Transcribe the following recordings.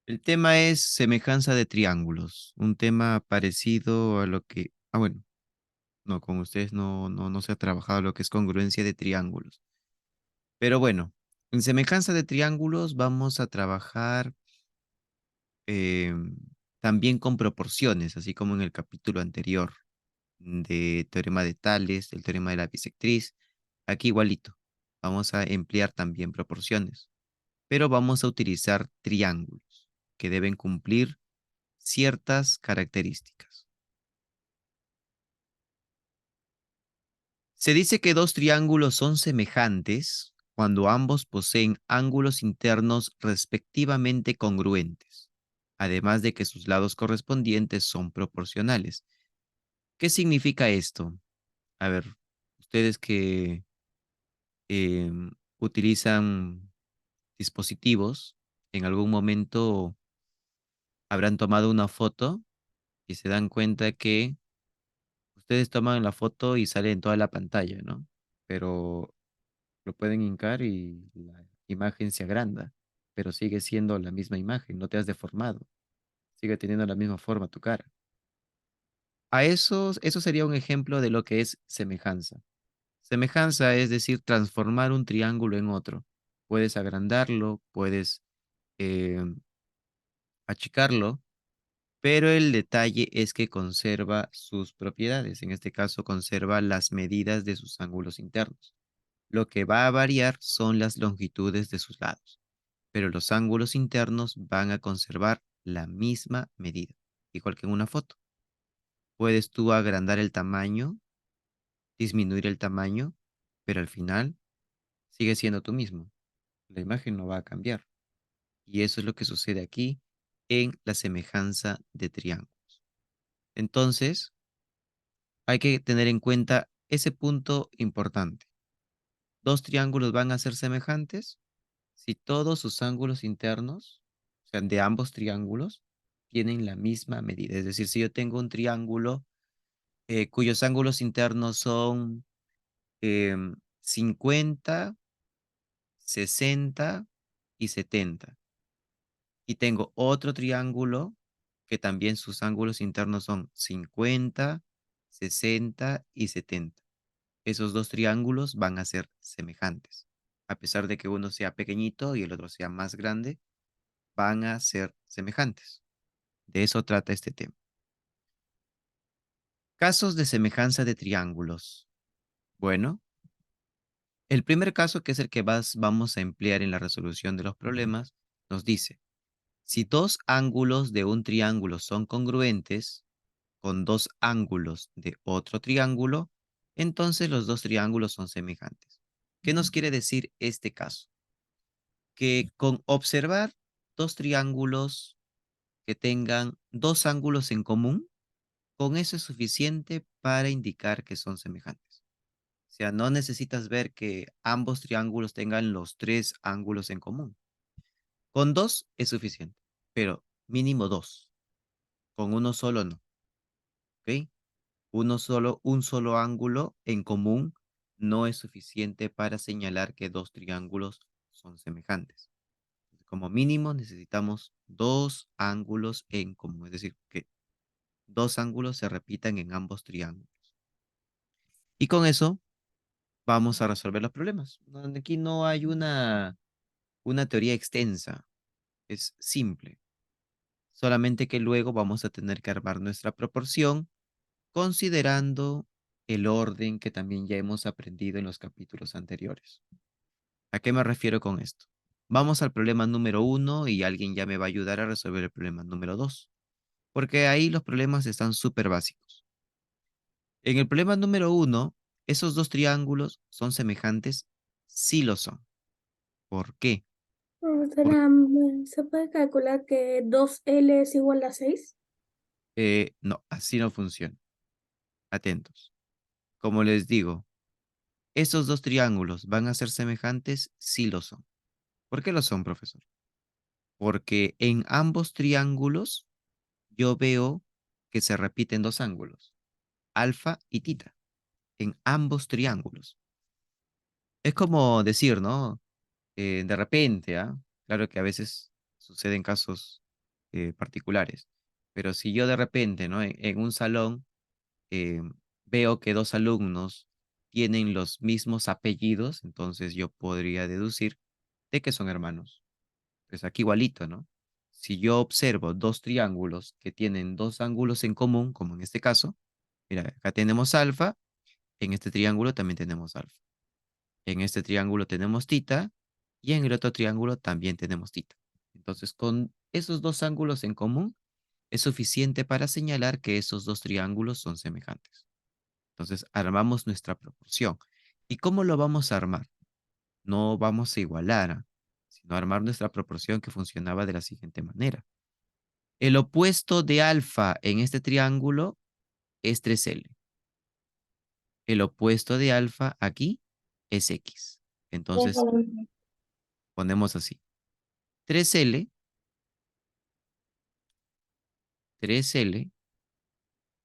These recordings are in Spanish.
El tema es semejanza de triángulos, un tema parecido a lo que, bueno, no, con ustedes no se ha trabajado lo que es congruencia de triángulos. Pero bueno, en semejanza de triángulos vamos a trabajar también con proporciones, así como en el capítulo anterior de teorema de Tales, el teorema de la bisectriz. Aquí igualito, vamos a emplear también proporciones, pero vamos a utilizar triángulos que deben cumplir ciertas características. Se dice que dos triángulos son semejantes cuando ambos poseen ángulos internos respectivamente congruentes, además de que sus lados correspondientes son proporcionales. ¿Qué significa esto? A ver, ustedes que utilizan dispositivos, en algún momento habrán tomado una foto y se dan cuenta que ustedes toman la foto y sale en toda la pantalla, ¿no? Pero lo pueden hincar y la imagen se agranda, pero sigue siendo la misma imagen, no te has deformado, sigue teniendo la misma forma tu cara. Eso sería un ejemplo de lo que es semejanza. Semejanza es decir, transformar un triángulo en otro. Puedes agrandarlo, puedes eh, achicarlo, pero el detalle es que conserva sus propiedades. En este caso, conserva las medidas de sus ángulos internos. Lo que va a variar son las longitudes de sus lados, pero los ángulos internos van a conservar la misma medida, igual que en una foto. Puedes tú agrandar el tamaño, disminuir el tamaño, pero al final sigue siendo tú mismo. La imagen no va a cambiar. Y eso es lo que sucede aquí en la semejanza de triángulos. Entonces, hay que tener en cuenta ese punto importante. Dos triángulos van a ser semejantes si todos sus ángulos internos, o sea, de ambos triángulos, tienen la misma medida. Es decir, si yo tengo un triángulo cuyos ángulos internos son 50, 60 y 70, y tengo otro triángulo que también sus ángulos internos son 50, 60 y 70. Esos dos triángulos van a ser semejantes. A pesar de que uno sea pequeñito y el otro sea más grande, van a ser semejantes. De eso trata este tema. Casos de semejanza de triángulos. Bueno, el primer caso, que es el que vamos a emplear en la resolución de los problemas, nos dice, si dos ángulos de un triángulo son congruentes con dos ángulos de otro triángulo, entonces los dos triángulos son semejantes. ¿Qué nos quiere decir este caso? Que con observar dos triángulos que tengan dos ángulos en común, con eso es suficiente para indicar que son semejantes. O sea, no necesitas ver que ambos triángulos tengan los tres ángulos en común. Con dos es suficiente, pero mínimo dos. Con uno solo no, ¿ok? Un solo ángulo en común no es suficiente para señalar que dos triángulos son semejantes. Como mínimo necesitamos dos ángulos en común, es decir, que dos ángulos se repitan en ambos triángulos. Y con eso vamos a resolver los problemas. Aquí no hay una teoría extensa, es simple. Solamente que luego vamos a tener que armar nuestra proporción considerando el orden que también ya hemos aprendido en los capítulos anteriores. ¿A qué me refiero con esto? Vamos al problema número uno y alguien ya me va a ayudar a resolver el problema número dos, porque ahí los problemas están súper básicos. En el problema número uno, esos dos triángulos son semejantes, sí lo son. ¿Por qué? Porque Profesora, ¿se puede calcular que 2L es igual a 6? no, así no funciona. Atentos. Como les digo, estos dos triángulos van a ser semejantes, sí lo son. ¿Por qué lo son, profesor? Porque en ambos triángulos yo veo que se repiten dos ángulos, alfa y tita, en ambos triángulos. Es como decir, ¿no? De repente, ¿ah? Claro que a veces suceden casos particulares. Pero si yo de repente, ¿no? En un salón eh, veo que dos alumnos tienen los mismos apellidos, entonces yo podría deducir de que son hermanos. Pues aquí igualito, ¿no? Si yo observo dos triángulos que tienen dos ángulos en común, como en este caso, mira, acá tenemos alfa, en este triángulo también tenemos alfa. En este triángulo tenemos tita y en el otro triángulo también tenemos tita. Entonces, con esos dos ángulos en común, es suficiente para señalar que esos dos triángulos son semejantes. Entonces, armamos nuestra proporción. ¿Y cómo lo vamos a armar? No vamos a igualar, sino armar nuestra proporción que funcionaba de la siguiente manera. El opuesto de alfa en este triángulo es 3L. El opuesto de alfa aquí es X. Entonces, ponemos así. 3L, 3L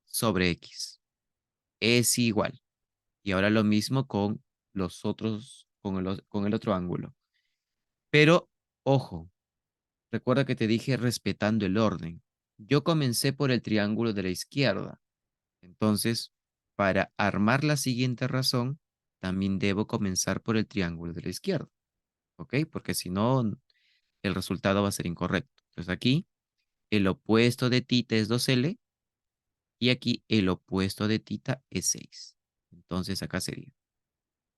sobre X es igual. Y ahora lo mismo con los otros, con el otro ángulo. Pero, ojo, recuerda que te dije respetando el orden. Yo comencé por el triángulo de la izquierda. Entonces, para armar la siguiente razón, también debo comenzar por el triángulo de la izquierda. ¿Ok? Porque si no, el resultado va a ser incorrecto. Entonces aquí, el opuesto de tita es 2L y aquí el opuesto de tita es 6. Entonces acá sería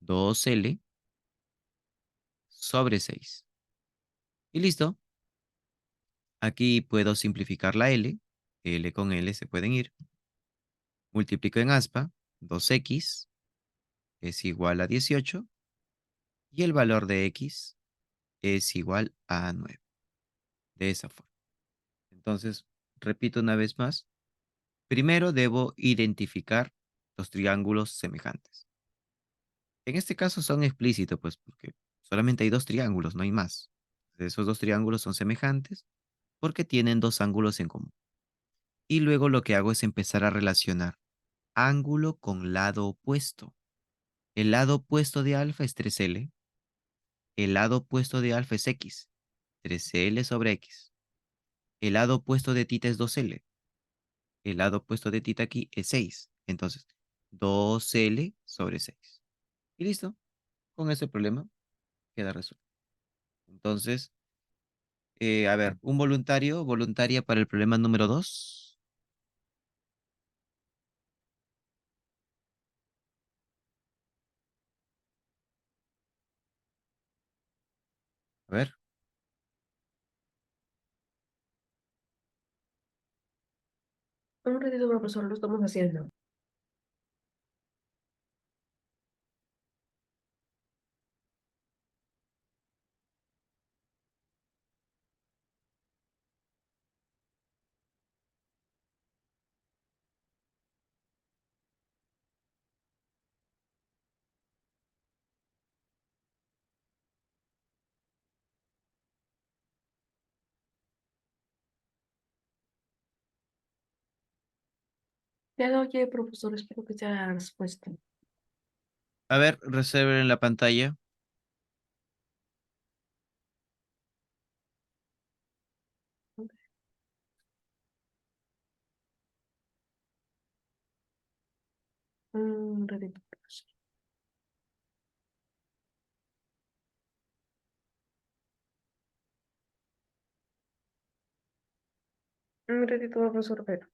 2L sobre 6. Y listo. Aquí puedo simplificar la L. L con L se pueden ir. Multiplico en aspa. 2X es igual a 18. Y el valor de X es igual a 9. De esa forma. Entonces, repito una vez más. Primero debo identificar los triángulos semejantes. En este caso son explícitos, pues, porque solamente hay dos triángulos, no hay más. Esos dos triángulos son semejantes porque tienen dos ángulos en común. Y luego lo que hago es empezar a relacionar ángulo con lado opuesto. El lado opuesto de alfa es 3L. El lado opuesto de alfa es X. 3L sobre X. El lado opuesto de tita es 2L. El lado opuesto de tita aquí es 6. Entonces, 2L sobre 6. Y listo. Con ese problema queda resuelto. Entonces, a ver, un voluntario, voluntaria para el problema número 2. A ver, Un ratito, profesor, lo estamos haciendo. Ya lo oye, profesor, espero que sea la respuesta. a ver, reserven en la pantalla. Un ratito, profesor. Un ratito, profesor, pero.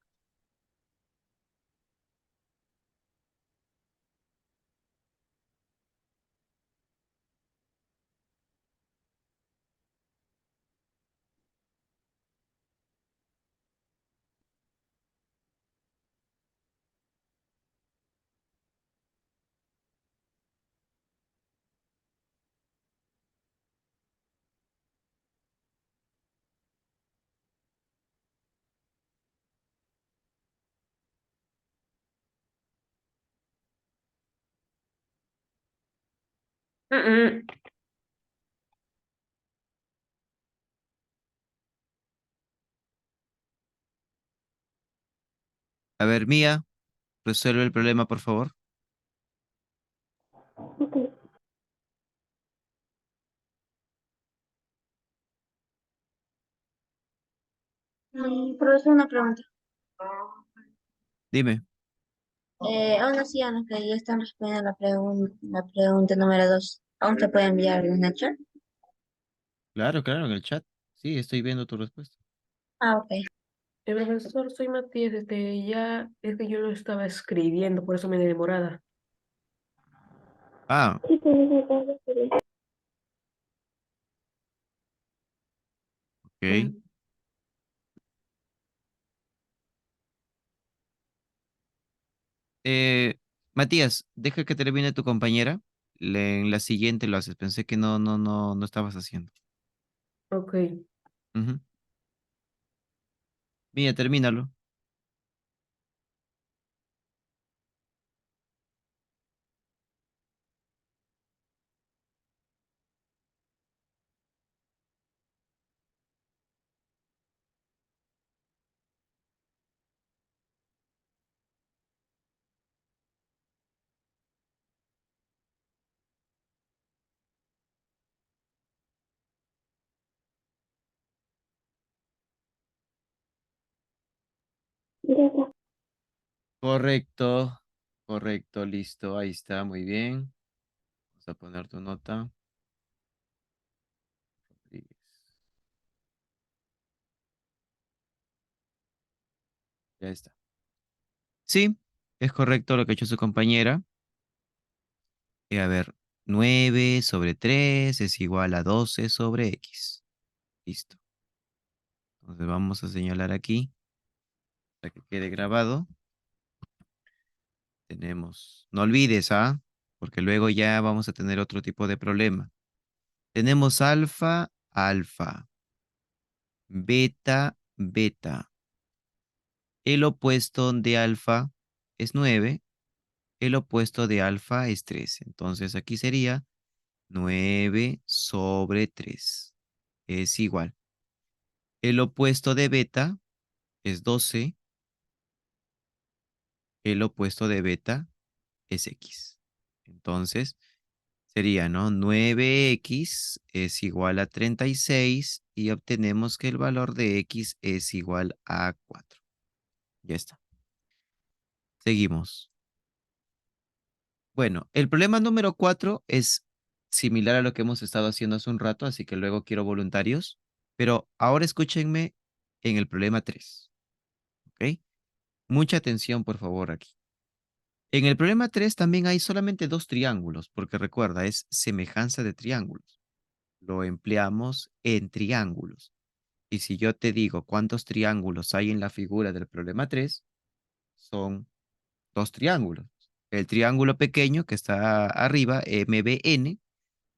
Mm, mm. A ver, Mía, resuelve el problema, por favor. Ok. Profesor, una pregunta. Dime. Aún así, Ana, que ya están respondiendo la pregunta número 2. Aún te puede enviar en el chat. Claro, claro, en el chat. Sí, estoy viendo tu respuesta. Ah, ok. Profesor, soy Matías, ya es que yo lo estaba escribiendo, por eso me demorada. Ah, Sí, profesor, está bien. ok. Mm, Eh, Matías, deja que termine tu compañera. En la siguiente lo haces. Pensé que no estabas haciendo. ok, Ujú. Mira, termínalo. Ya está. Correcto, correcto, listo. Ahí está, muy bien. Vamos a poner tu nota. Rodríguez. Ya está. Sí, es correcto lo que ha hecho su compañera. A ver, 9 sobre 3 es igual a 12 sobre X. Listo. Entonces vamos a señalar aquí para que quede grabado. Tenemos, no olvides, ¿ah? Porque luego ya vamos a tener otro tipo de problema. Tenemos alfa, alfa, beta, beta. El opuesto de alfa es 9, el opuesto de alfa es 3. Entonces aquí sería 9 sobre 3. Es igual. El opuesto de beta es 12, el opuesto de beta es X. Entonces sería, ¿no? 9X es igual a 36 y obtenemos que el valor de X es igual a 4. Ya está. Seguimos. Bueno, el problema número 4 es similar a lo que hemos estado haciendo hace un rato, así que luego quiero voluntarios. Pero ahora escúchenme en el problema 3, ¿ok? Mucha atención, por favor, aquí. En el problema 3 también hay solamente dos triángulos, porque recuerda, es semejanza de triángulos. Lo empleamos en triángulos. Y si yo te digo cuántos triángulos hay en la figura del problema 3, son dos triángulos. El triángulo pequeño que está arriba, MBN,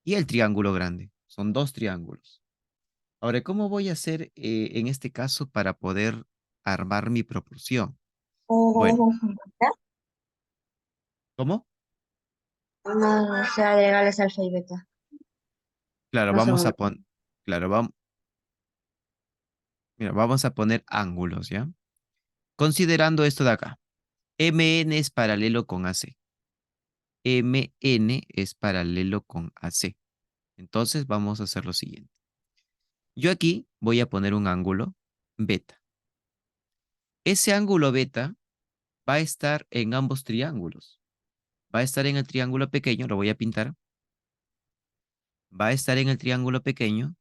y el triángulo grande. Son dos triángulos. Ahora, ¿cómo voy a hacer en este caso para poder armar mi proporción? Bueno, ¿cómo? No, o sea, agregarles alfa y beta. Claro, No vamos son a poner, claro, vamos, mira, vamos a poner ángulos, ¿ya? Considerando esto de acá. MN es paralelo con AC. MN es paralelo con AC. Entonces vamos a hacer lo siguiente. Yo aquí voy a poner un ángulo beta. Ese ángulo beta va a estar en ambos triángulos. Va a estar en el triángulo pequeño, lo voy a pintar. Va a estar en el triángulo pequeño,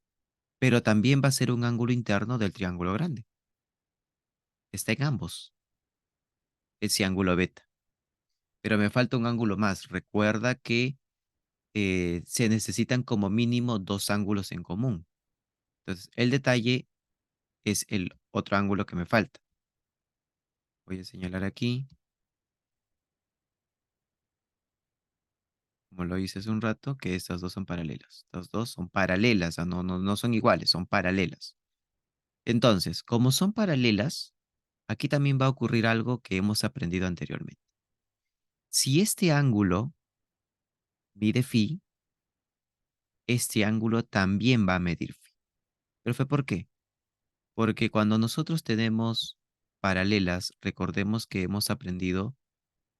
pero también va a ser un ángulo interno del triángulo grande. Está en ambos, ese ángulo beta. Pero me falta un ángulo más. Recuerda que se necesitan como mínimo dos ángulos en común. Entonces, el detalle es el otro ángulo que me falta. Voy a señalar aquí, como lo hice hace un rato, que estas dos son paralelas. Estas dos son paralelas, no son iguales, son paralelas. Entonces, como son paralelas, aquí también va a ocurrir algo que hemos aprendido anteriormente. Si este ángulo mide phi, este ángulo también va a medir phi. ¿Pero fue por qué? Porque cuando nosotros tenemos paralelas, recordemos que hemos aprendido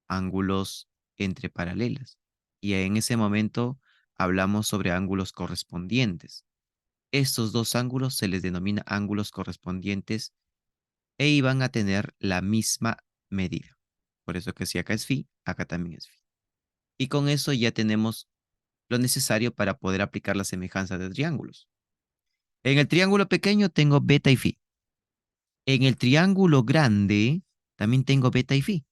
ángulos entre paralelas. Y en ese momento hablamos sobre ángulos correspondientes. Estos dos ángulos se les denomina ángulos correspondientes e iban a tener la misma medida. Por eso que si acá es phi, acá también es phi. Y con eso ya tenemos lo necesario para poder aplicar la semejanza de triángulos. En el triángulo pequeño tengo beta y phi. En el triángulo grande también tengo beta y phi.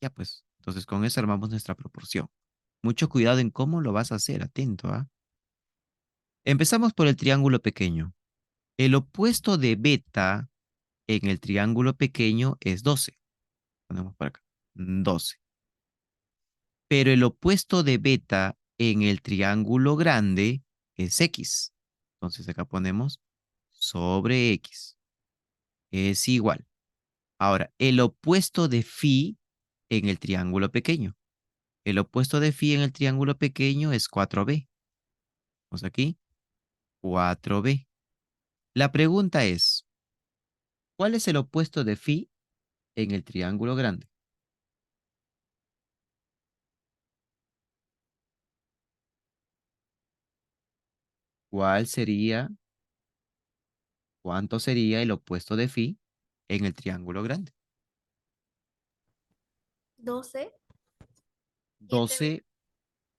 Ya pues, entonces con eso armamos nuestra proporción. Mucho cuidado en cómo lo vas a hacer, atento, ¿ah? Empezamos por el triángulo pequeño. El opuesto de beta en el triángulo pequeño es 12. Ponemos por acá, 12. Pero el opuesto de beta en el triángulo grande es x. Entonces acá ponemos sobre x. Es igual. Ahora, el opuesto de phi en el triángulo pequeño. El opuesto de phi en el triángulo pequeño es 4b. Vamos aquí, 4b. La pregunta es, ¿cuál es el opuesto de phi en el triángulo grande? ¿Cuál sería, cuánto sería el opuesto de phi en el triángulo grande? 12, 7B, 12,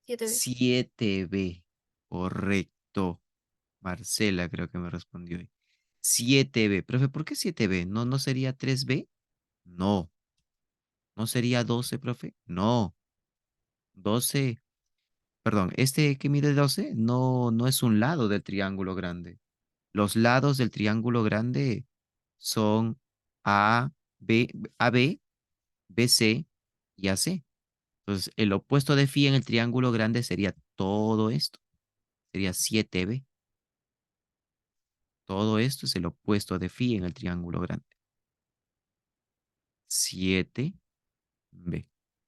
7B. 7b. Correcto. Marcela creo que me respondió ahí. 7b. Profe, ¿por qué 7b? ¿No sería 3b? No. ¿No sería 12, profe? No. 12. Perdón, este que mide 12 no es un lado del triángulo grande. Los lados del triángulo grande son A, B, AB, BC y AC. Entonces, el opuesto de phi en el triángulo grande sería todo esto. Sería 7b. Todo esto es el opuesto de phi en el triángulo grande. 7b.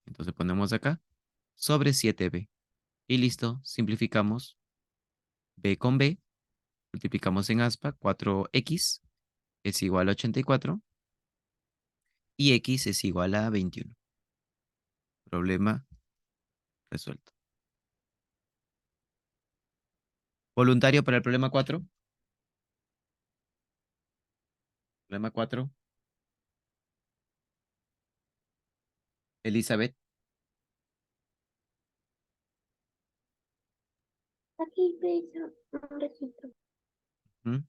Entonces ponemos acá sobre 7b. Y listo, simplificamos b con b. Multiplicamos en aspa 4x es igual a 84 y x es igual a 21. Problema resuelto. Voluntario para el problema 4. Problema 4. Elizabeth. Aquí pesa un registro. ¿Mm?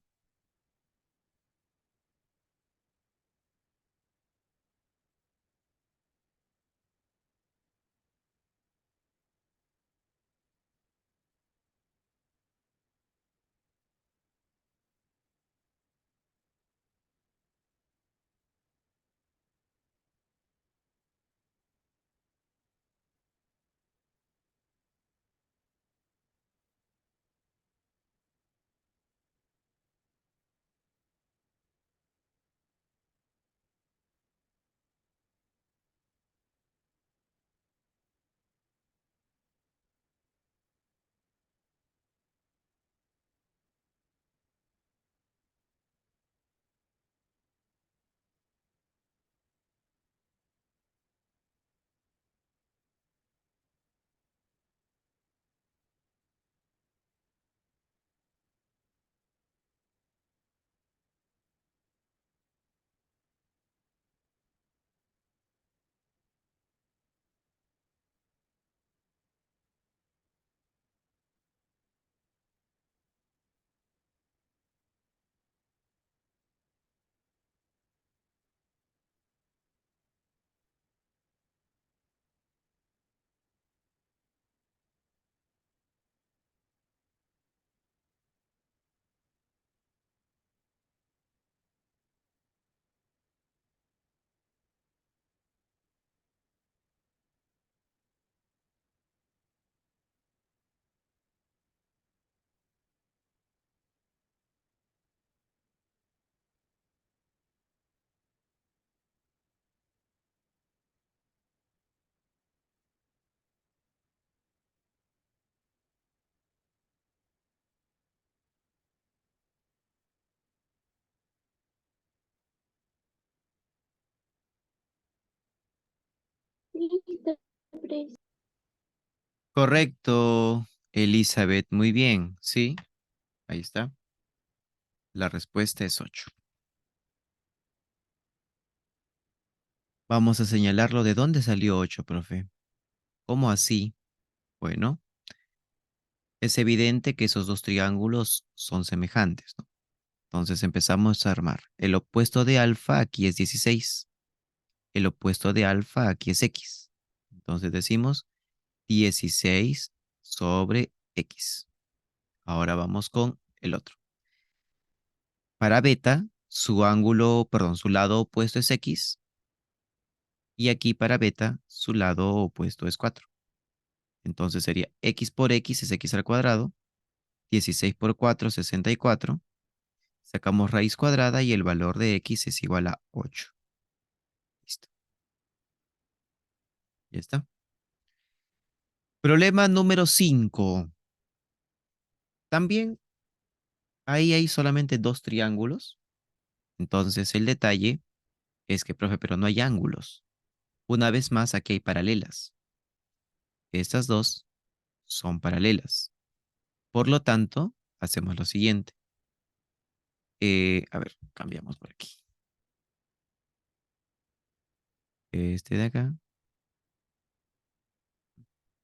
Listo, Pres. Correcto, Elizabeth. Muy bien. Sí, ahí está. La respuesta es 8. Vamos a señalarlo de dónde salió 8, profe. ¿Cómo así? Bueno, es evidente que esos dos triángulos son semejantes, ¿no? Entonces empezamos a armar. El opuesto de alfa aquí es 16. El opuesto de alfa aquí es x. Entonces decimos 16 sobre x. Ahora vamos con el otro. Para beta, su ángulo, perdón, su lado opuesto es x. Y aquí para beta, su lado opuesto es 4. Entonces sería x por x es x al cuadrado. 16 por 4, 64. Sacamos raíz cuadrada y el valor de x es igual a 8. Listo. Ya está. Problema número 5. También ahí hay solamente dos triángulos. Entonces el detalle es que, profe, pero no hay ángulos. Una vez más, aquí hay paralelas. Estas dos son paralelas. Por lo tanto, hacemos lo siguiente. A ver, cambiamos por aquí. Este de acá.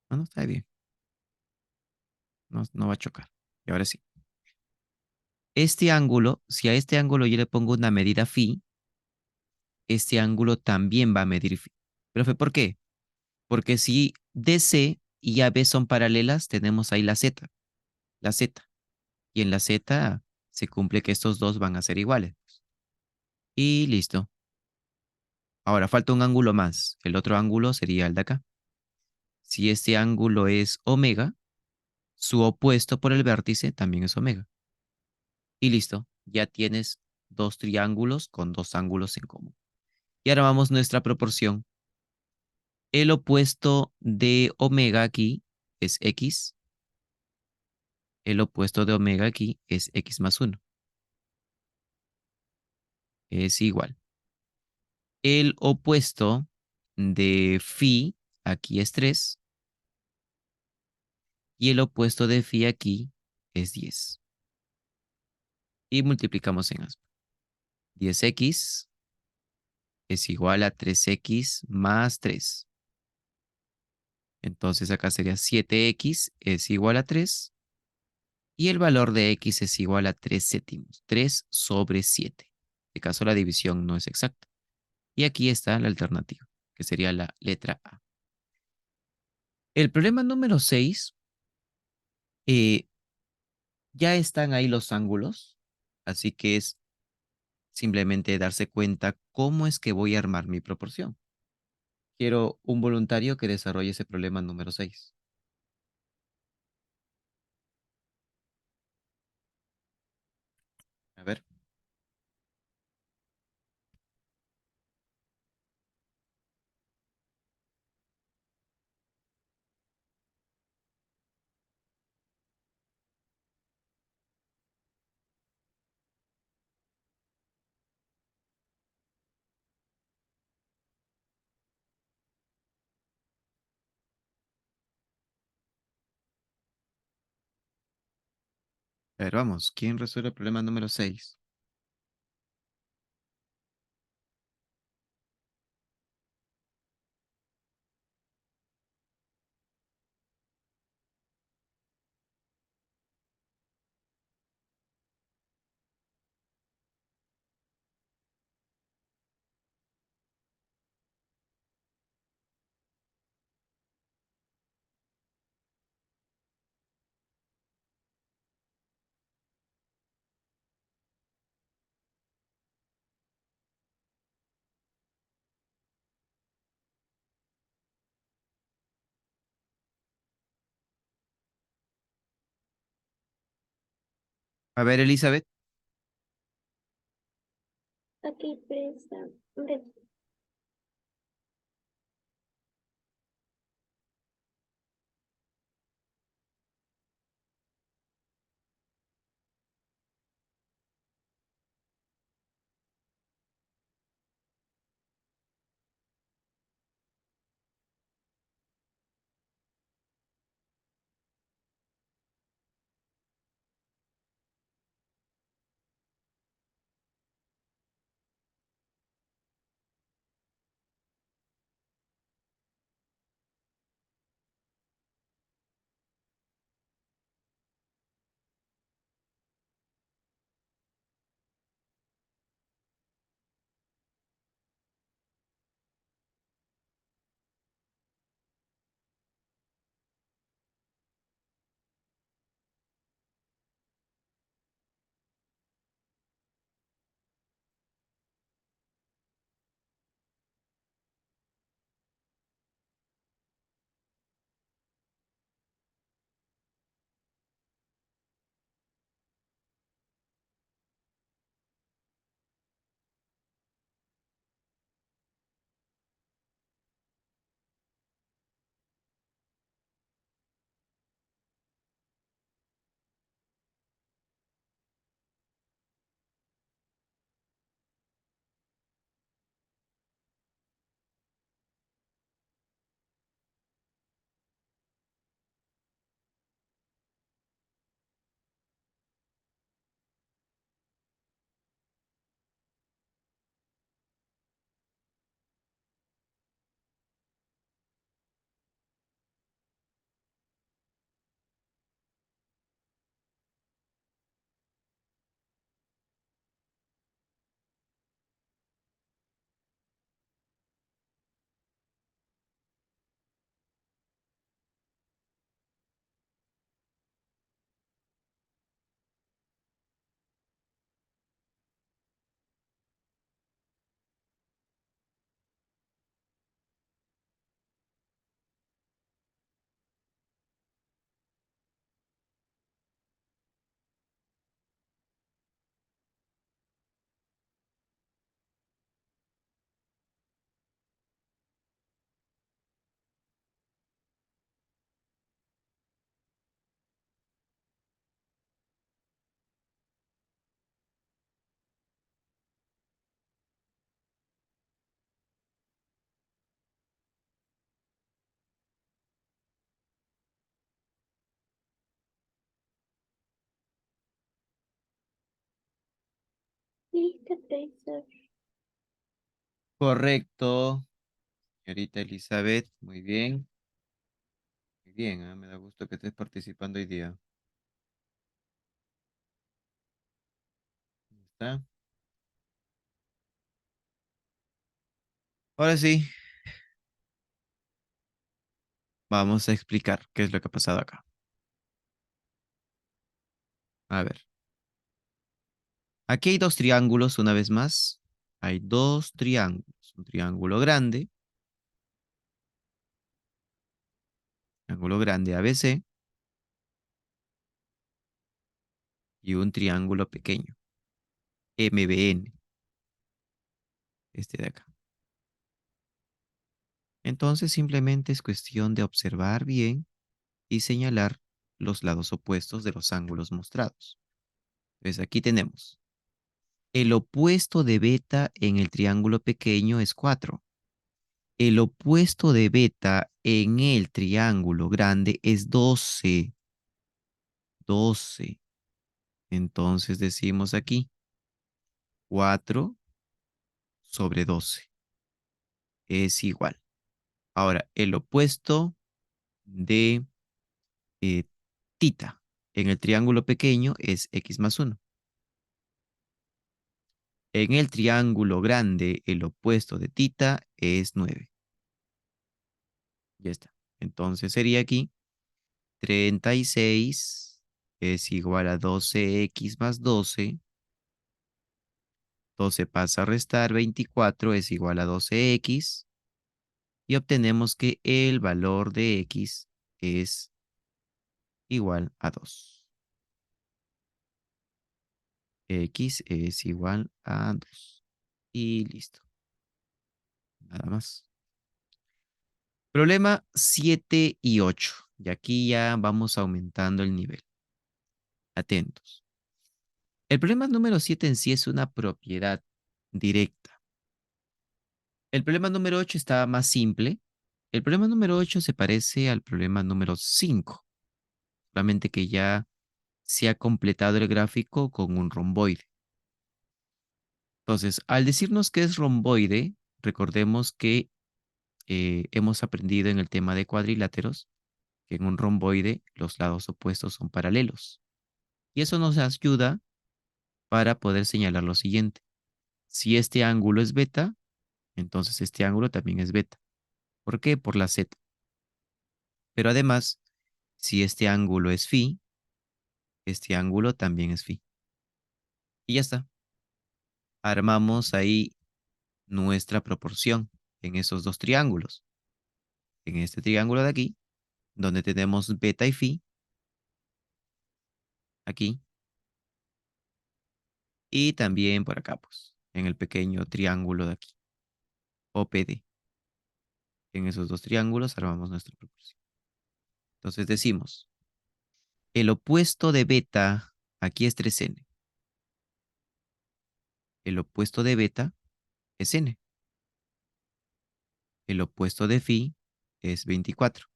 No, no está bien. No, no va a chocar. Y ahora sí. Este ángulo, si a este ángulo yo le pongo una medida phi, este ángulo también va a medir phi. Profe, ¿por qué? Porque si DC y AB son paralelas, tenemos ahí la Z. La Z. Y en la Z se cumple que estos dos van a ser iguales. Y listo. Ahora falta un ángulo más. El otro ángulo sería el de acá. Si este ángulo es omega, su opuesto por el vértice también es omega. Y listo. Ya tienes dos triángulos con dos ángulos en común. Y ahora vamos nuestra proporción. El opuesto de omega aquí es x. El opuesto de omega aquí es x más 1. Es igual. El opuesto de phi aquí es 3 y el opuesto de phi aquí es 10. Y multiplicamos en aspa. 10x es igual a 3x más 3. Entonces acá sería 7x es igual a 3 y el valor de x es igual a 3 séptimos. 3 sobre 7. En este caso la división no es exacta. Y aquí está la alternativa, que sería la letra A. El problema número 6, ya están ahí los ángulos, así que es simplemente darse cuenta cómo es que voy a armar mi proporción. Quiero un voluntario que desarrolle ese problema número 6. A ver, a ver, vamos. ¿Quién resuelve el problema número 6? A ver, Elizabeth. Aquí presa. dijiste, Tracer? Correcto, señorita Elizabeth. Muy bien. Muy bien, me da gusto que estés participando hoy día. Ahí está. Ahora sí, vamos a explicar qué es lo que ha pasado acá. A ver, aquí hay dos triángulos una vez más. Hay dos triángulos. Un triángulo grande ABC y un triángulo pequeño, MBN, este de acá. Entonces simplemente es cuestión de observar bien y señalar los lados opuestos de los ángulos mostrados. Entonces aquí tenemos el opuesto de beta en el triángulo pequeño es 4. El opuesto de beta en el triángulo grande es 12. 12. Entonces decimos aquí 4 sobre 12 es igual. Ahora, el opuesto de eh, tita en el triángulo pequeño es x más 1. En el triángulo grande, el opuesto de tita es 9. Ya está. Entonces sería aquí 36 es igual a 12x más 12. 12 pasa a restar 24 es igual a 12x. Y obtenemos que el valor de x es igual a 2. X es igual a 2. Y listo. Nada más. Problema 7 y 8. Y aquí ya vamos aumentando el nivel. Atentos. El problema número 7 en sí es una propiedad directa. El problema número 8 está más simple. El problema número 8 se parece al problema número 5, solamente que ya se ha completado el gráfico con un romboide. Entonces, al decirnos que es romboide, recordemos que hemos aprendido en el tema de cuadriláteros que en un romboide los lados opuestos son paralelos. Y eso nos ayuda para poder señalar lo siguiente. Si este ángulo es beta, entonces este ángulo también es beta. ¿Por qué? Por la z. Pero además, si este ángulo es phi, este ángulo también es phi. Y ya está. Armamos ahí nuestra proporción en esos dos triángulos. En este triángulo de aquí, donde tenemos beta y phi, aquí, y también por acá, pues, en el pequeño triángulo de aquí, OPD. En esos dos triángulos armamos nuestra proporción. Entonces decimos, el opuesto de beta, aquí es 3n. El opuesto de beta es n. El opuesto de phi es 24.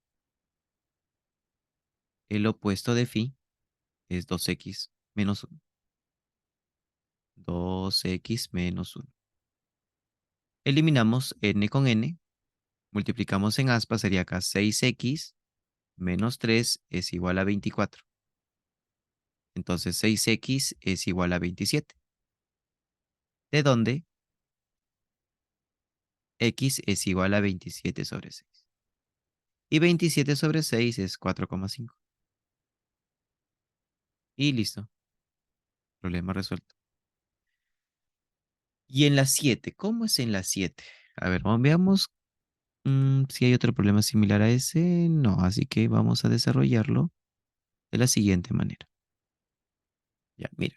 El opuesto de phi es 2x menos 1. 2x menos 1. Eliminamos n con n. Multiplicamos en aspa, sería acá 6x menos 3 es igual a 24. Entonces 6x es igual a 27. ¿De dónde? X es igual a 27 sobre 6. Y 27 sobre 6 es 4,5. Y listo. Problema resuelto. Y en la 7, ¿cómo es en la 7? A ver, veamos si hay otro problema similar a ese. No, así que vamos a desarrollarlo de la siguiente manera. Ya, mira.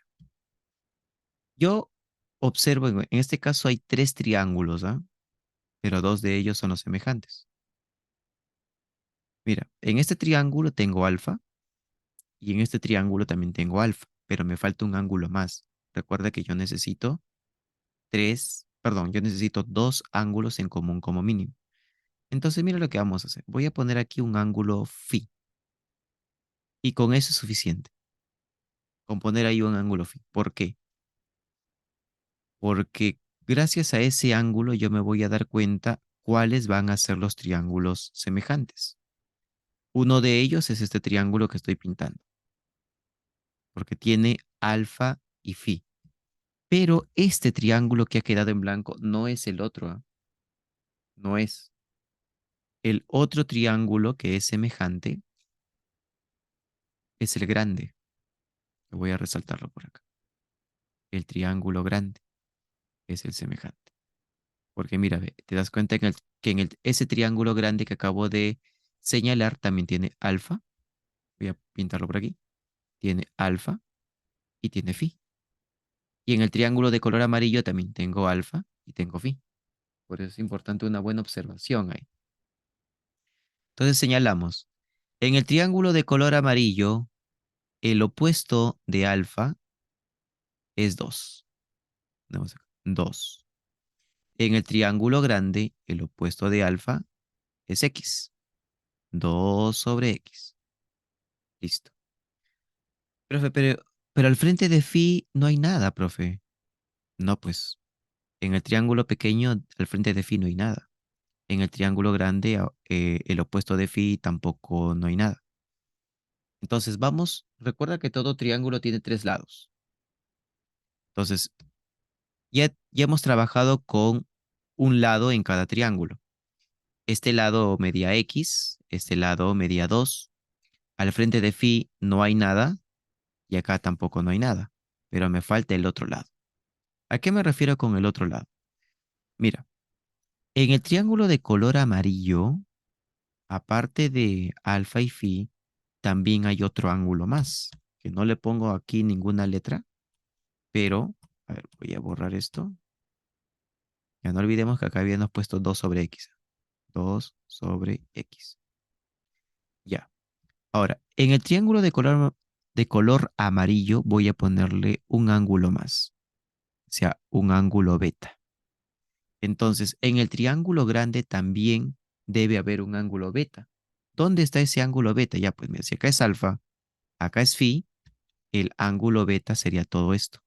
Yo observo, en este caso hay tres triángulos, ¿ah? Pero dos de ellos son los semejantes. Mira, en este triángulo tengo alfa y en este triángulo también tengo alfa, pero me falta un ángulo más. Recuerda que yo necesito yo necesito dos ángulos en común como mínimo. Entonces, mira lo que vamos a hacer. Voy a poner aquí un ángulo phi y con eso es suficiente. Con poner ahí un ángulo phi. ¿Por qué? porque gracias a ese ángulo yo me voy a dar cuenta cuáles van a ser los triángulos semejantes. Uno de ellos es este triángulo que estoy pintando, porque tiene alfa y phi. Pero este triángulo que ha quedado en blanco no es el otro, ¿ah? No es. El otro triángulo que es semejante es el grande. Voy a resaltarlo por acá. El triángulo grande es el semejante. Porque mira, ve, te das cuenta ese triángulo grande que acabo de señalar también tiene alfa. Voy a pintarlo por aquí. Tiene alfa y tiene phi. Y en el triángulo de color amarillo también tengo alfa y tengo phi. Por eso es importante una buena observación ahí. Entonces señalamos, en el triángulo de color amarillo, el opuesto de alfa es 2. 2. En el triángulo grande, el opuesto de alfa es x. 2 sobre x. Listo. Profe, pero al frente de phi no hay nada, profe. No, pues, en el triángulo pequeño, al frente de phi no hay nada. En el triángulo grande, el opuesto de phi tampoco no hay nada. Entonces, vamos, recuerda que todo triángulo tiene 3 lados. Entonces, ya hemos trabajado con un lado en cada triángulo. Este lado medía x, este lado medía 2. Al frente de phi no hay nada y acá tampoco no hay nada, pero me falta el otro lado. ¿A qué me refiero con el otro lado? Mira, en el triángulo de color amarillo, aparte de alfa y phi, también hay otro ángulo más, que no le pongo aquí ninguna letra, pero, a ver, voy a borrar esto. Ya no olvidemos que acá habíamos puesto 2 sobre x. 2 sobre x. Ya. Ahora, en el triángulo de color amarillo voy a ponerle un ángulo más, o sea, un ángulo beta. Entonces, en el triángulo grande también debe haber un ángulo beta. ¿Dónde está ese ángulo beta? Ya, pues mira, si acá es alfa, acá es phi, el ángulo beta sería todo esto.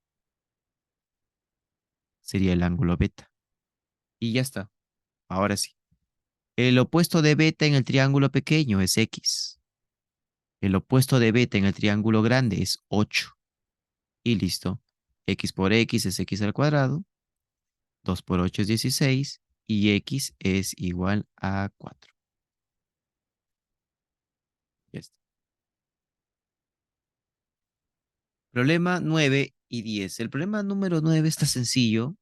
Sería el ángulo beta. Y ya está. Ahora sí. El opuesto de beta en el triángulo pequeño es x. El opuesto de beta en el triángulo grande es 8. Y listo. X por x es x al cuadrado. 2 por 8 es 16. Y x es igual a 4. Ya está. Problema 9 y 10. El problema número 9 está sencillo,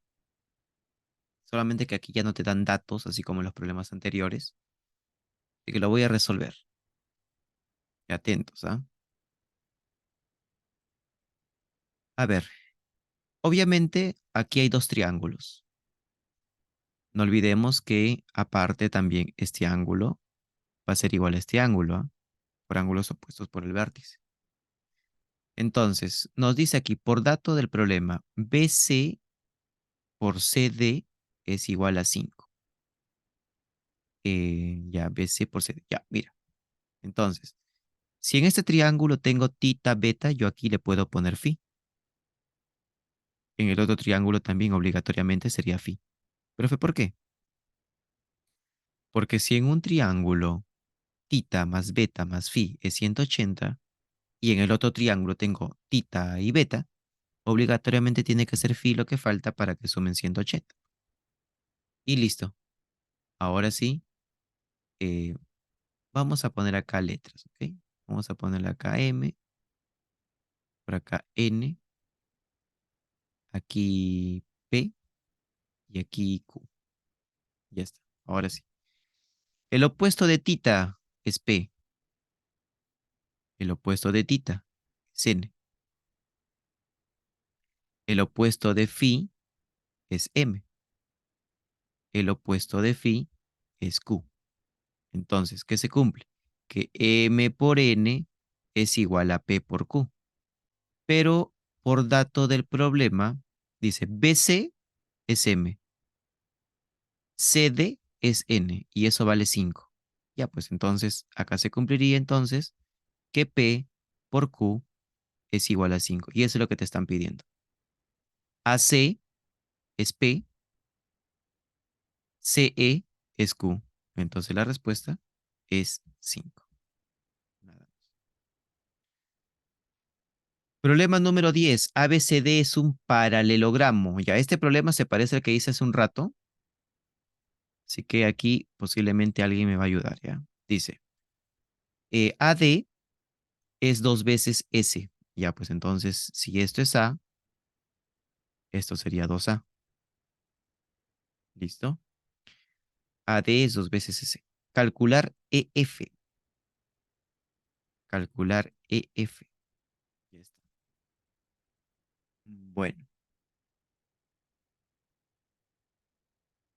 solamente que aquí ya no te dan datos, así como en los problemas anteriores. Así que lo voy a resolver. Atentos, ¿ah? A ver, obviamente aquí hay 2 triángulos. No olvidemos que aparte también este ángulo va a ser igual a este ángulo, ¿ah? Por ángulos opuestos por el vértice. Entonces, nos dice aquí, por dato del problema, BC por CD es igual a 5. Ya, BC por CD. Ya, mira. Entonces, si en este triángulo tengo tita beta, yo aquí le puedo poner phi. En el otro triángulo también obligatoriamente sería phi. ¿Pero fue por qué? Porque si en un triángulo tita más beta más phi es 180 y en el otro triángulo tengo tita y beta, obligatoriamente tiene que ser phi lo que falta para que sumen 180. Y listo. Ahora sí, eh, vamos a poner acá letras, ¿ok? Vamos a ponerle acá M, por acá N, aquí P y aquí Q. Ya está. Ahora sí. El opuesto de tita es P. El opuesto de tita es N. El opuesto de phi es M. El opuesto de phi es Q. Entonces, ¿qué se cumple? Que M por N es igual a P por Q. Pero por dato del problema, dice BC es M, CD es N y eso vale 5. Ya, pues entonces acá se cumpliría entonces que P por Q es igual a 5. Y eso es lo que te están pidiendo. AC es P, CE es Q. Entonces la respuesta es 5. Nada más. Problema número 10. ABCD es un paralelogramo. Ya, este problema se parece al que hice hace un rato. Así que aquí posiblemente alguien me va a ayudar, ¿ya? Dice, AD es 2 veces S. Ya, pues entonces, si esto es A, esto sería 2A. ¿Listo? AD es 2 veces S. Calcular EF. Calcular EF. Ya está. Bueno,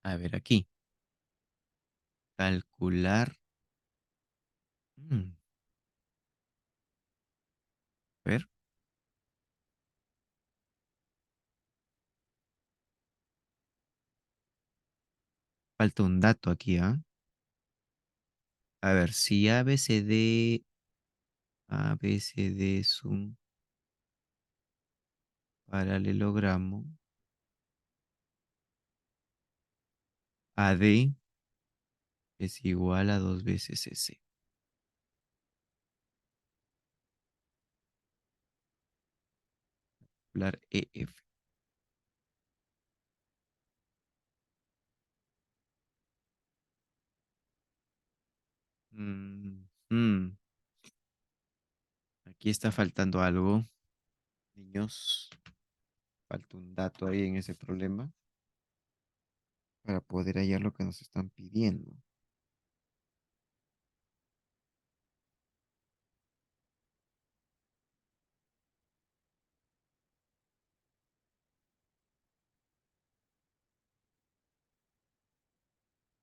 a ver aquí. Calcular. mm, a ver, falta un dato aquí, ¿ah? A ver, si ABCD es un paralelogramo, AD es igual a 2 veces S. Calcular EF. Mm, mm, Aquí está faltando algo, niños. Falta un dato ahí en ese problema para poder hallar lo que nos están pidiendo.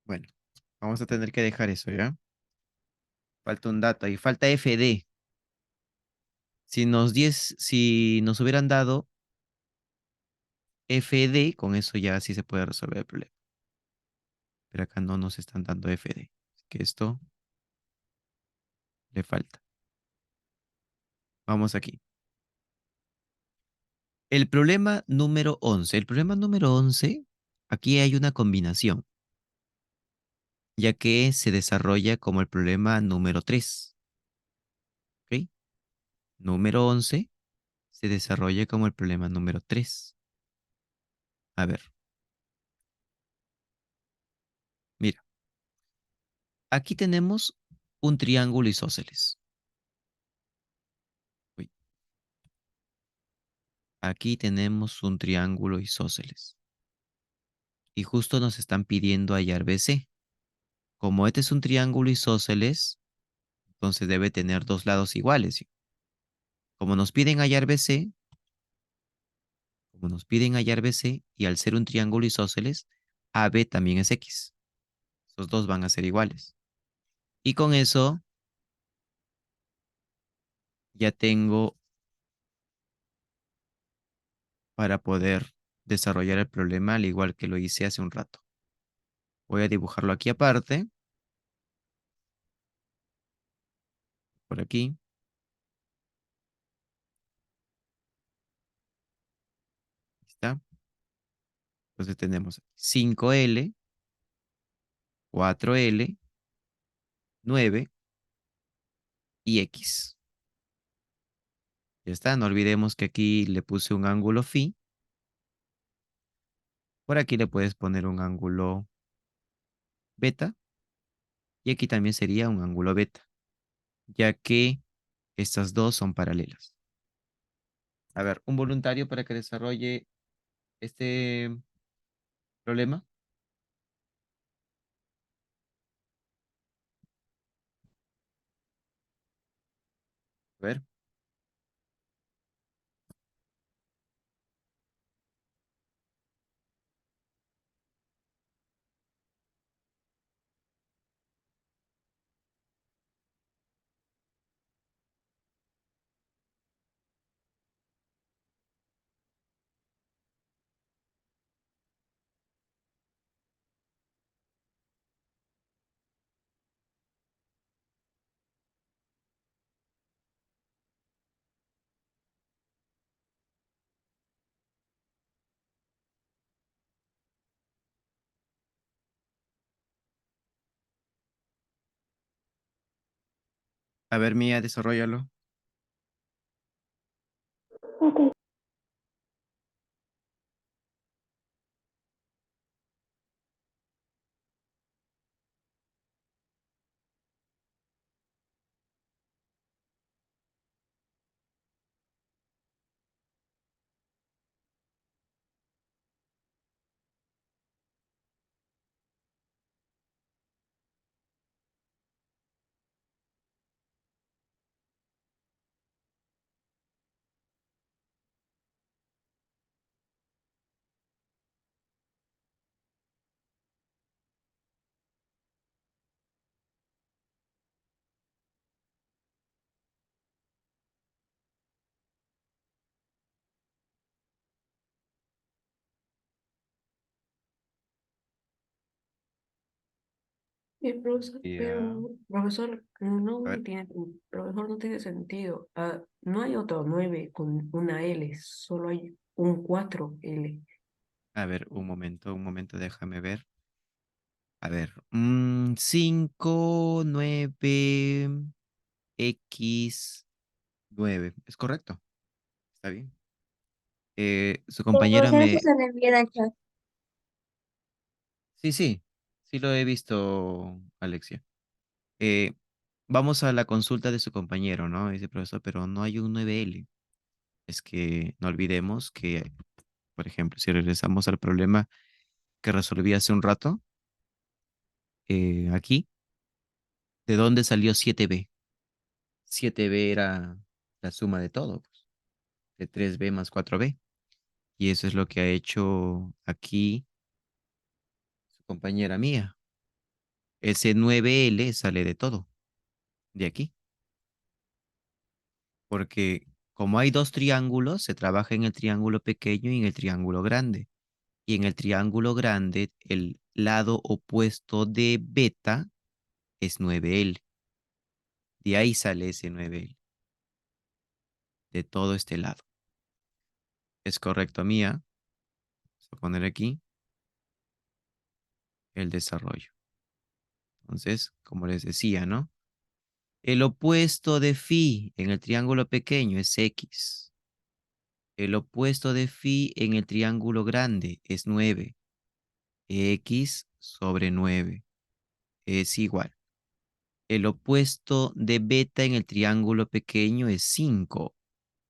Bueno, vamos a tener que dejar eso, ¿ya? Falta un dato ahí. Falta FD. Si nos hubieran dado FD, con eso ya sí se puede resolver el problema. Pero acá no nos están dando FD. Así que esto le falta. Vamos aquí. El problema número 11. El problema número 11, aquí hay una combinación, ya que se desarrolla como el problema número 3. ¿Ok? Número 11 se desarrolla como el problema número 3. A ver, mira, aquí tenemos un triángulo isósceles. Uy, aquí tenemos un triángulo isósceles. Y justo nos están pidiendo hallar BC. Como este es un triángulo isósceles, entonces debe tener dos lados iguales, ¿sí? Como nos piden hallar BC, como nos piden hallar BC, y al ser un triángulo isósceles, AB también es X. Esos dos van a ser iguales. Y con eso ya tengo para poder desarrollar el problema al igual que lo hice hace un rato. Voy a dibujarlo aquí aparte, por aquí. ¿Está? Entonces tenemos 5L, 4L, 9 y X. Ya está, no olvidemos que aquí le puse un ángulo phi. Por aquí le puedes poner un ángulo beta y aquí también sería un ángulo beta, ya que estas dos son paralelas. A ver, un voluntario para que desarrolle este problema. A ver, A ver, Mía, desarrollalo. Ok. Profesor, Ya. pero, profesor, A ver, profesor, no tiene sentido. Ah, no hay otro 9 con una L, solo hay un 4L. a ver, un momento, déjame ver. A ver, 5, 9, X, 9. ¿Es correcto? Está bien. Su compañero Profesor, eso me... se le envía al chat. Sí, sí, sí lo he visto, Alexia. Eh, Vamos a la consulta de su compañero, ¿no? Dice profesor, pero no hay un 9L. Es que no olvidemos que, por ejemplo, si regresamos al problema que resolví hace un rato, aquí, ¿de dónde salió 7B? 7B era la suma de todo, pues, de 3B más 4B. Y eso es lo que ha hecho aquí su compañera mía. Ese 9L sale de todo, de aquí. Porque como hay dos triángulos, se trabaja en el triángulo pequeño y en el triángulo grande. Y en el triángulo grande, el lado opuesto de beta es 9L. De ahí sale ese 9L, de todo este lado. Es correcto, mía. Vamos a poner aquí el desarrollo. Entonces, como les decía, ¿no? El opuesto de phi en el triángulo pequeño es X. El opuesto de phi en el triángulo grande es 9. X sobre 9 es igual. El opuesto de beta en el triángulo pequeño es 5.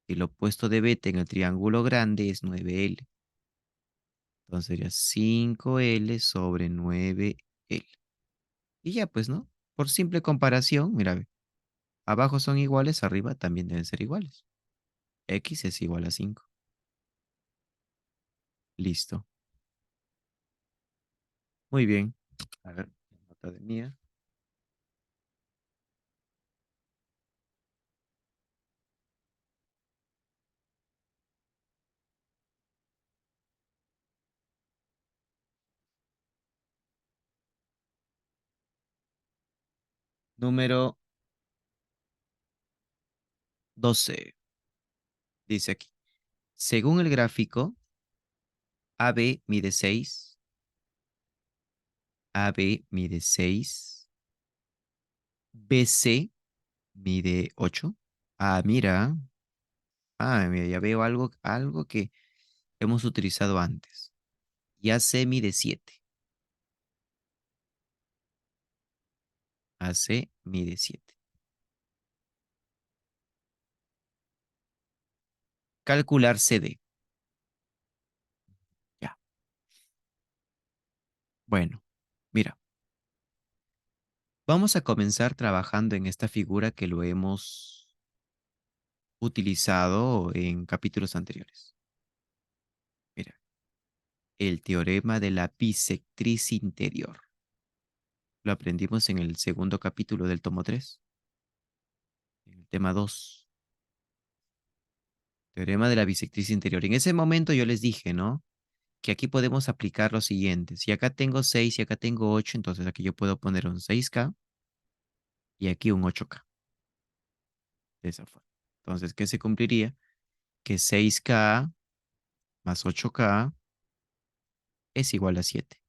El opuesto de beta en el triángulo grande es 9L. Entonces sería 5L sobre 9L. Y ya pues, ¿no? Por simple comparación, mira, ve, abajo son iguales, arriba también deben ser iguales. X es igual a 5. Listo. Muy bien. A ver, nota de mía. Número 12. Dice aquí. Según el gráfico, AB mide 6. AB mide 6. BC mide 8. Ah, mira. Ah, mira, ya veo algo que hemos utilizado antes. Y AC mide 7. AC mide 7. Calcular CD. Ya. Bueno, mira. Vamos a comenzar trabajando en esta figura que lo hemos utilizado en capítulos anteriores. Mira, el teorema de la bisectriz interior. Lo aprendimos en el segundo capítulo del tomo 3, en el tema 2. Teorema de la bisectriz interior. En ese momento yo les dije, ¿no? Que aquí podemos aplicar lo siguiente. Si acá tengo 6 y acá tengo 8, entonces aquí yo puedo poner un 6K y aquí un 8K. De esa forma. Entonces, ¿qué se cumpliría? Que 6K más 8K es igual a 7.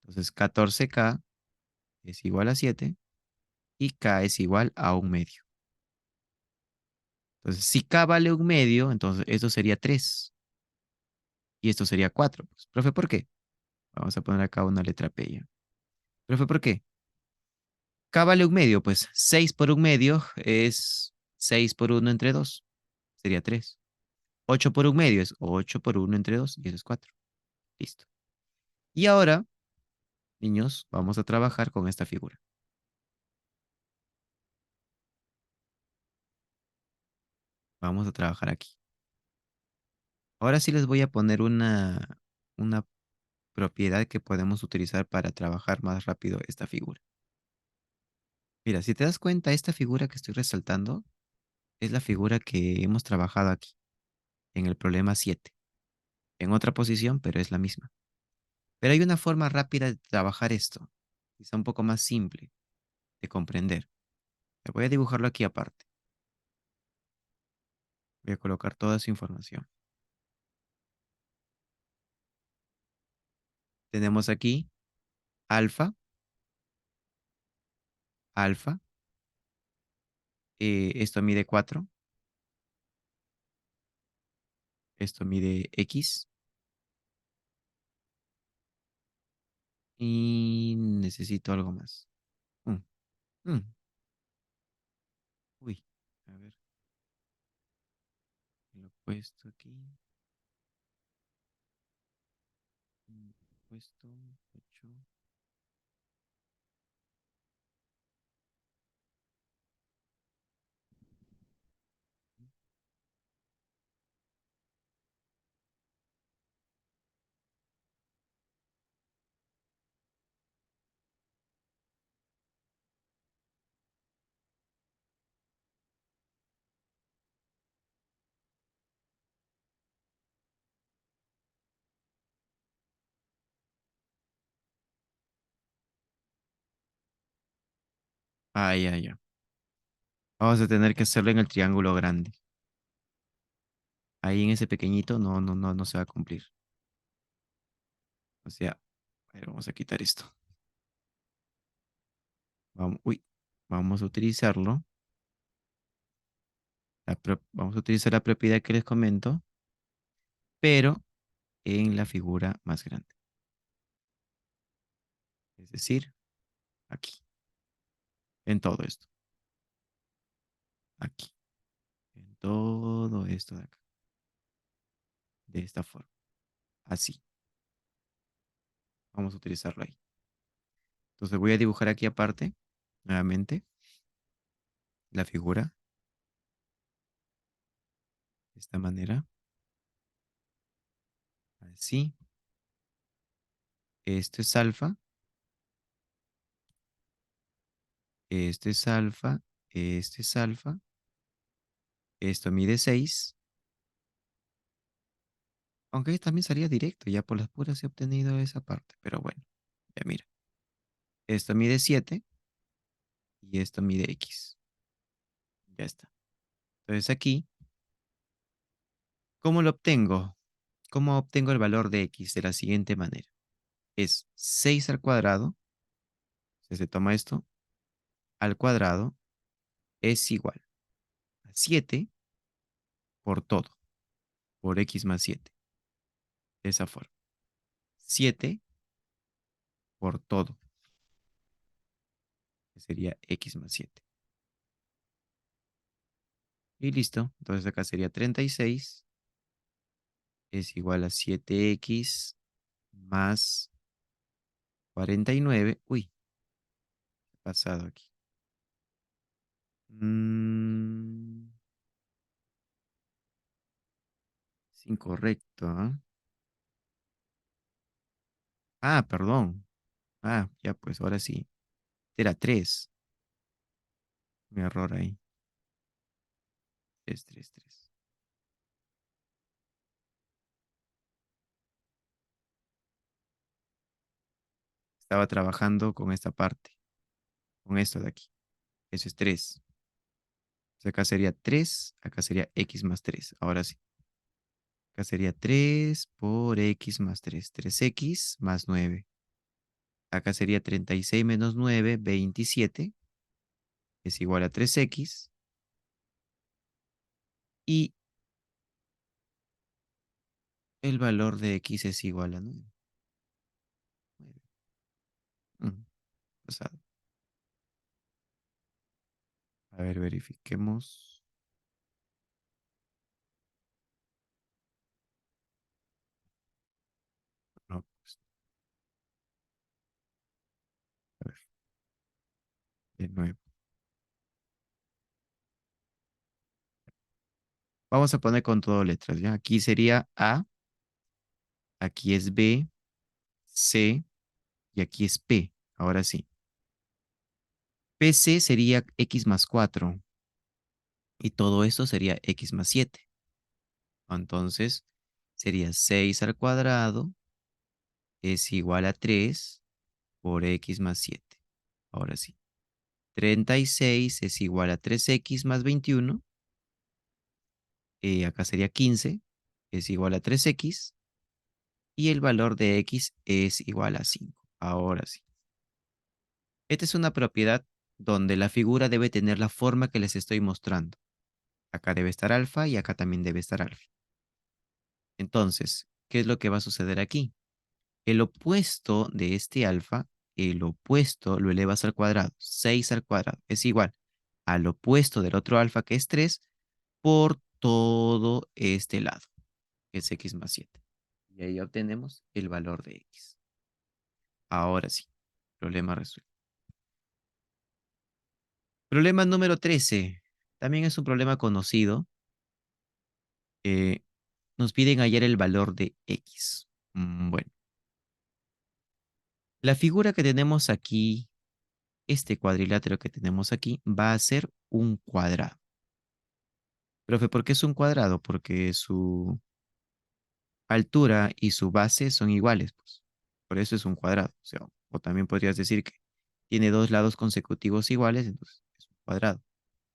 Entonces, 14K es igual a 7 y K es igual a 1/2. Entonces, si K vale 1/2, entonces esto sería 3 y esto sería 4. Pues, profe, ¿por qué? Vamos a poner acá una letra P ya. Profe, ¿por qué? K vale 1/2, pues 6 por 1/2 es 6 por 1 entre 2, sería 3. 8 por 1/2 es 8 por 1 entre 2 y eso es 4. Listo. Y ahora, niños, vamos a trabajar con esta figura. Vamos a trabajar aquí. Ahora sí les voy a poner una propiedad que podemos utilizar para trabajar más rápido esta figura. Mira, si te das cuenta, esta figura que estoy resaltando es la figura que hemos trabajado aquí, en el problema 7. En otra posición, pero es la misma. Pero hay una forma rápida de trabajar esto, quizá un poco más simple de comprender. Le voy a dibujarlo aquí aparte. Voy a colocar toda su información. Tenemos aquí alfa, alfa. Esto mide 4. Esto mide X. Y necesito algo más. Mm, mm. Uy, a ver, lo he puesto aquí. Puesto 8. Ah, ya, ya. Vamos a tener que hacerlo en el triángulo grande. Ahí en ese pequeñito no se va a cumplir. O sea, a ver, vamos a quitar esto. Vamos, uy, vamos a utilizarlo. Vamos a utilizar la propiedad que les comento, pero en la figura más grande. Es decir, aquí, en todo esto. Aquí, en todo esto de acá. De esta forma. Así. Vamos a utilizarlo ahí. Entonces voy a dibujar aquí aparte, nuevamente, la figura. De esta manera. Así. Esto es alfa. Este es alfa. Este es alfa. Esto mide 6. Aunque también salía directo. Ya por las puras he obtenido esa parte. Pero bueno. Ya mira. Esto mide 7. Y esto mide X. Ya está. Entonces aquí, ¿cómo lo obtengo? ¿Cómo obtengo el valor de X? De la siguiente manera. Es 6 al cuadrado. Se toma esto. Al cuadrado es igual a 7 por todo. Por X más 7. De esa forma. 7 por todo, que sería X más 7. Y listo. Entonces acá sería 36 es igual a 7X más 49. Uy, ¿qué ha pasado aquí? Mm, es incorrecto, ¿ah? Ah, perdón. Ah, ya pues, ahora sí. Era 3. Un error ahí. 3 3 3. Estaba trabajando con esta parte, con esto de aquí. Eso es 3. Acá sería 3, acá sería X más 3. Ahora sí. Acá sería 3 por X más 3. 3X más 9. Acá sería 36 menos 9, 27. es igual a 3x y el valor de x es igual a 9. Pasado. A ver, verifiquemos. No, pues, a ver, de nuevo. Vamos a poner con todo letras, ¿ya? Aquí sería A, aquí es B, C y aquí es P. Ahora sí. PC sería x más 4 y todo esto sería x más 7. Entonces, sería 6 al cuadrado es igual a 3 por x más 7. Ahora sí. 36 es igual a 3x más 21. Acá sería 15, es igual a 3x. Y el valor de x es igual a 5. Ahora sí. Esta es una propiedad donde la figura debe tener la forma que les estoy mostrando. Acá debe estar alfa y acá también debe estar alfa. Entonces, ¿qué es lo que va a suceder aquí? El opuesto de este alfa, el opuesto lo elevas al cuadrado. 6 al cuadrado es igual al opuesto del otro alfa, que es 3, por todo este lado, que es x más 7. Y ahí obtenemos el valor de x. Ahora sí, problema resuelto. Problema número 13. También es un problema conocido. Eh, Nos piden hallar el valor de x. Bueno, la figura que tenemos aquí, este cuadrilátero que tenemos aquí, va a ser un cuadrado. Profe, ¿por qué es un cuadrado? Porque su altura y su base son iguales, pues. Por eso es un cuadrado. O sea, o también podrías decir que tiene dos lados consecutivos iguales, entonces es un cuadrado.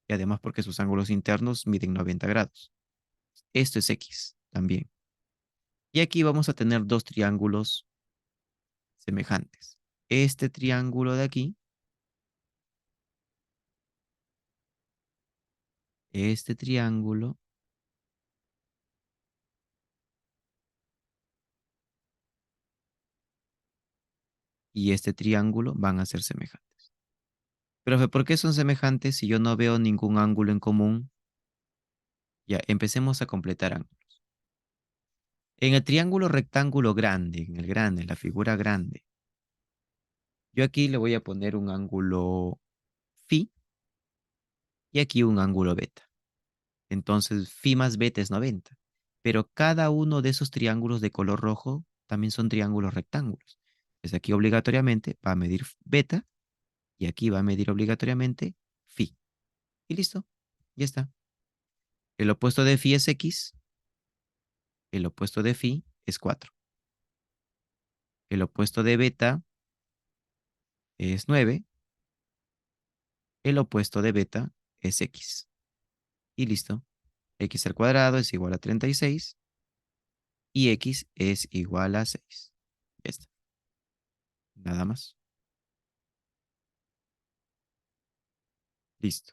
Y además porque sus ángulos internos miden 90 grados. Esto es x también. Y aquí vamos a tener dos triángulos semejantes. Este triángulo de aquí, este triángulo y este triángulo van a ser semejantes. Profe, ¿por qué son semejantes si yo no veo ningún ángulo en común? Ya, empecemos a completar ángulos. En el triángulo rectángulo grande, en el grande, en la figura grande, yo aquí le voy a poner un ángulo phi y aquí un ángulo beta. Entonces, phi más beta es 90. Pero cada uno de esos triángulos de color rojo también son triángulos rectángulos. Entonces aquí obligatoriamente va a medir beta y aquí va a medir obligatoriamente phi. Y listo, ya está. El opuesto de phi es x, el opuesto de phi es 4. El opuesto de beta es 9, el opuesto de beta es x. Y listo. X al cuadrado es igual a 36 y x es igual a 6. Ya está. Nada más. Listo.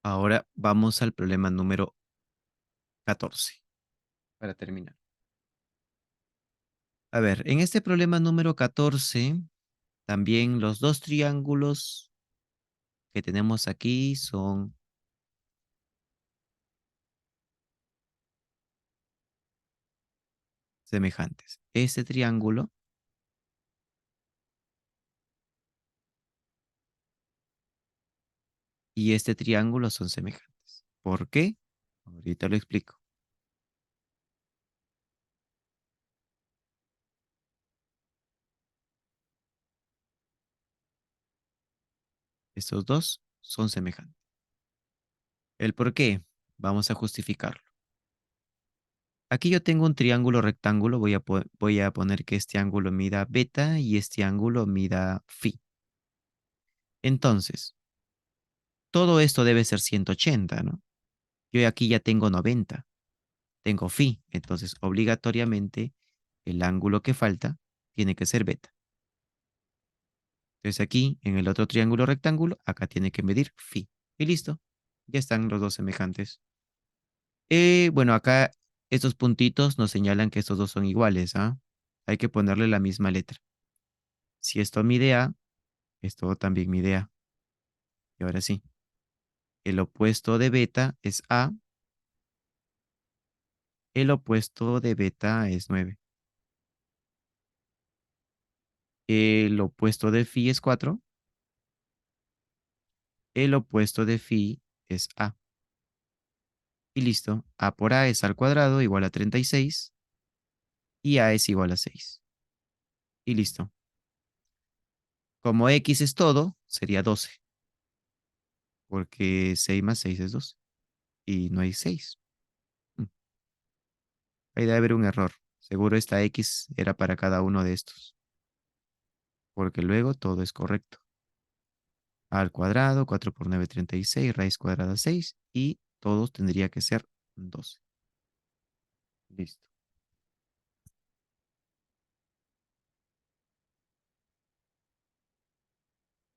Ahora vamos al problema número 14 para terminar. A ver, en este problema número 14, también los dos triángulos que tenemos aquí son semejantes. Este triángulo y este triángulo son semejantes. ¿Por qué? Ahorita lo explico. Estos dos son semejantes. ¿El por qué? Vamos a justificarlo. Aquí yo tengo un triángulo rectángulo. Voy a poner que este ángulo mida beta y este ángulo mida phi. Entonces, todo esto debe ser 180, ¿no? Yo aquí ya tengo 90. Tengo phi. Entonces, obligatoriamente, el ángulo que falta tiene que ser beta. Entonces aquí, en el otro triángulo rectángulo, acá tiene que medir phi. Y listo. Ya están los dos semejantes. Bueno, acá estos puntitos nos señalan que estos dos son iguales, ¿ah? Hay que ponerle la misma letra. Si esto mide A, esto también mide A. Y ahora sí, el opuesto de beta es A, el opuesto de beta es 9. El opuesto de phi es 4, el opuesto de phi es A. Y listo, A por A es al cuadrado igual a 36 y A es igual a 6. Y listo. Como X es todo, sería 12, porque 6 más 6 es 12 y no hay 6. Ahí debe haber un error. Seguro esta X era para cada uno de estos, porque luego todo es correcto. A al cuadrado, 4 por 9, 36, raíz cuadrada 6 y todos tendría que ser 12. Listo.